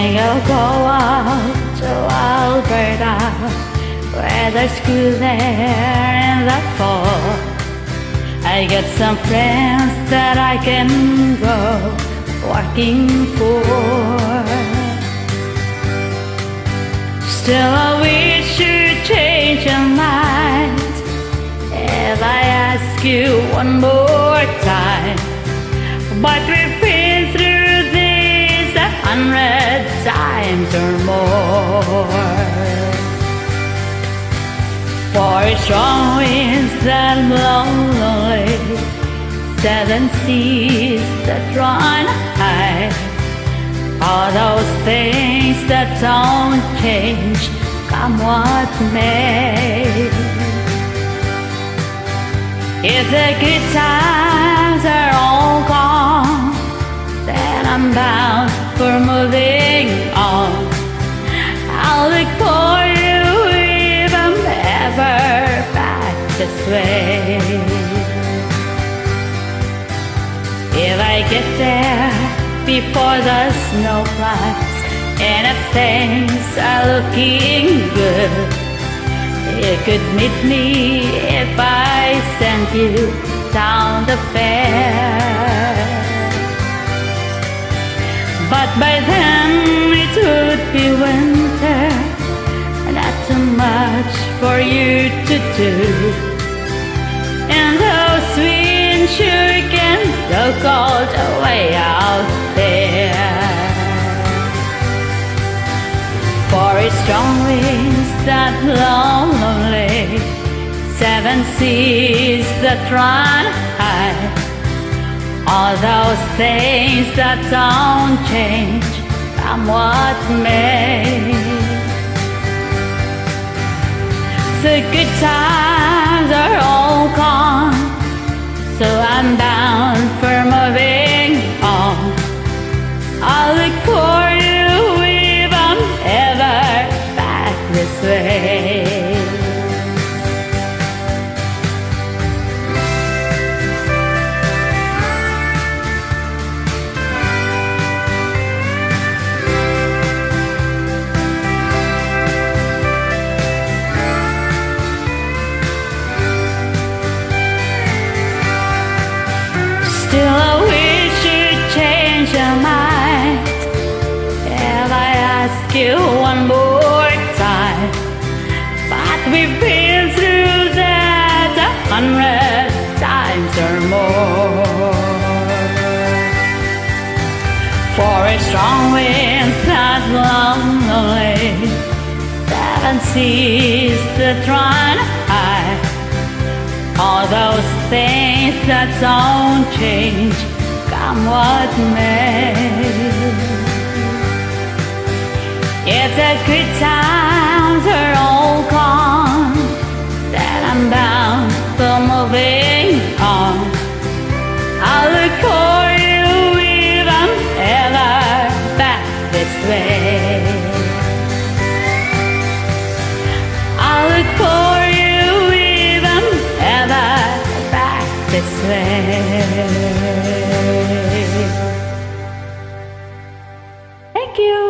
think I'll go out to Alberta, where there's cool there in the fall. I got some friends that I can go working for. Still I wish you'd change your mind if I ask you one more time. But we've been through this 100 times or more. For strong winds that blow lonely, 7 seas that run high, all those things that don't change, come what may. If the good times are all gone, then I'm bound for moving on. I'll look for you if I'm ever back this way. If I get there before the snow flies and if things are looking good, you could meet me if I sent you down the fair. But by then it would be winter, not too much for you to do, and those winds sure can blow cold away out there. For it's strong winds that blow lonely, 7 seas that run high, all those things that don't change, come what may. The good times are all gone, so I'm bound for moving on. I'll look for you if I'm ever back this way. Still I wish you'd change your mind if I ask you one more time. But we've been through that 100 times or more. For a strong wind that blow lonely, 7 seas that run high, all those things that don't change, come what may. If the good times are all gone, then I'm bound for moving on. I'll look for you if I'm ever back this way. I'll look for you if I'm ever back this way. Thank you.